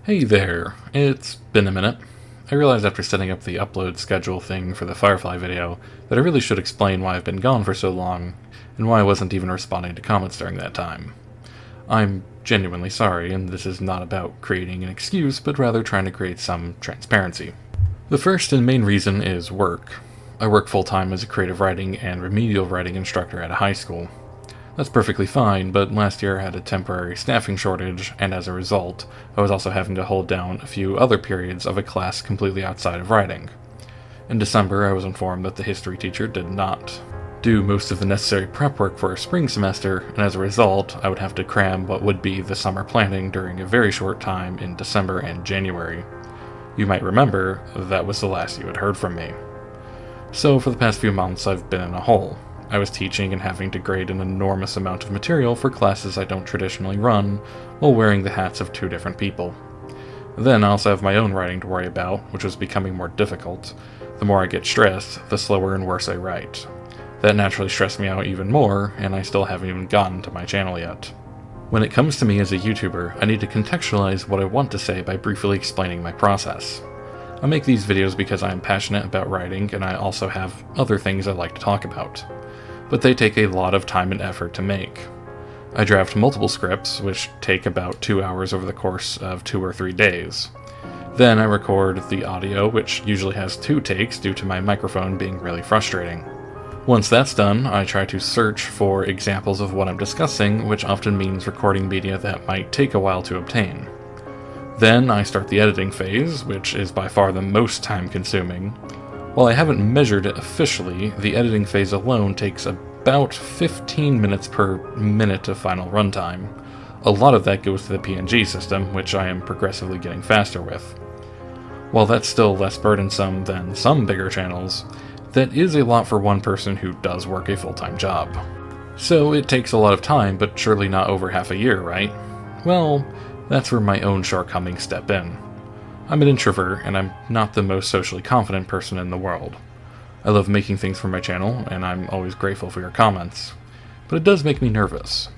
Hey there, it's been a minute. I realized after setting up the upload schedule thing for the Firefly video that I really should explain why I've been gone for so long, and why I wasn't even responding to comments during that time. I'm genuinely sorry, and this is not about creating an excuse, but rather trying to create some transparency. The first and main reason is work. I work full-time as a creative writing and remedial writing instructor at a high school. That's perfectly fine, but last year I had a temporary staffing shortage, and as a result, I was also having to hold down a few other periods of a class completely outside of writing. In December, I was informed that the history teacher did not do most of the necessary prep work for a spring semester, and as a result, I would have to cram what would be the summer planning during a very short time in December and January. You might remember that was the last you had heard from me. So for the past few months, I've been in a hole. I was teaching and having to grade an enormous amount of material for classes I don't traditionally run, while wearing the hats of two different people. Then I also have my own writing to worry about, which was becoming more difficult. The more I get stressed, the slower and worse I write. That naturally stressed me out even more, and I still haven't even gotten to my channel yet. When it comes to me as a YouTuber, I need to contextualize what I want to say by briefly explaining my process. I make these videos because I am passionate about writing, and I also have other things I like to talk about. But they take a lot of time and effort to make. I draft multiple scripts, which take about 2 hours over the course of 2 or 3 days. Then I record the audio, which usually has 2 takes due to my microphone being really frustrating. Once that's done, I try to search for examples of what I'm discussing, which often means recording media that might take a while to obtain. Then I start the editing phase, which is by far the most time-consuming. While I haven't measured it officially, the editing phase alone takes about 15 minutes per minute of final runtime. A lot of that goes to the PNG system, which I am progressively getting faster with. While that's still less burdensome than some bigger channels, that is a lot for one person who does work a full-time job. So it takes a lot of time, but surely not over half a year, right? Well, that's where my own shortcomings step in. I'm an introvert, and I'm not the most socially confident person in the world. I love making things for my channel, and I'm always grateful for your comments. But it does make me nervous.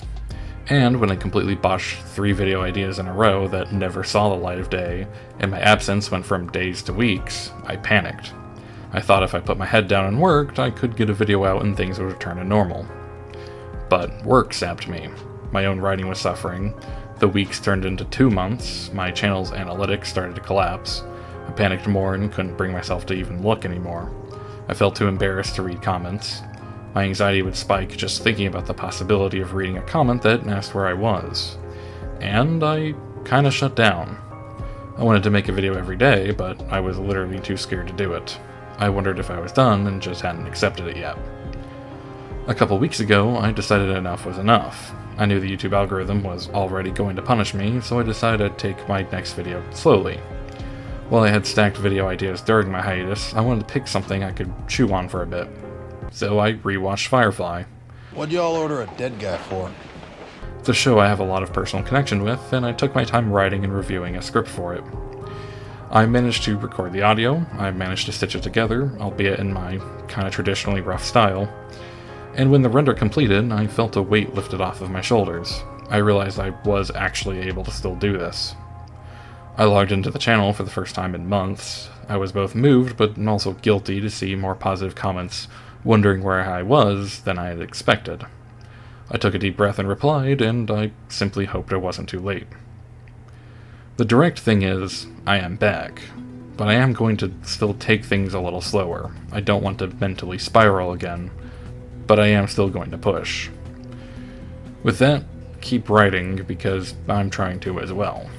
And when I completely botched 3 video ideas in a row that never saw the light of day, and my absence went from days to weeks, I panicked. I thought if I put my head down and worked, I could get a video out and things would return to normal. But work sapped me. My own writing was suffering. The weeks turned into 2 months, my channel's analytics started to collapse. I panicked more and couldn't bring myself to even look anymore. I felt too embarrassed to read comments. My anxiety would spike just thinking about the possibility of reading a comment that asked where I was. And I kinda shut down. I wanted to make a video every day, but I was literally too scared to do it. I wondered if I was done and just hadn't accepted it yet. A couple weeks ago, I decided enough was enough. I knew the YouTube algorithm was already going to punish me, so I decided I'd take my next video slowly. While I had stacked video ideas during my hiatus, I wanted to pick something I could chew on for a bit. So I rewatched Firefly. What'd y'all order a dead guy for? It's a show I have a lot of personal connection with, and I took my time writing and reviewing a script for it. I managed to record the audio, I managed to stitch it together, albeit in my kinda traditionally rough style. And when the render completed, I felt a weight lifted off of my shoulders. I realized I was actually able to still do this. I logged into the channel for the first time in months. I was both moved, but also guilty to see more positive comments, wondering where I was than I had expected. I took a deep breath and replied, and I simply hoped I wasn't too late. The direct thing is, I am back. But I am going to still take things a little slower. I don't want to mentally spiral again. But I am still going to push. With that, keep writing, because I'm trying to as well.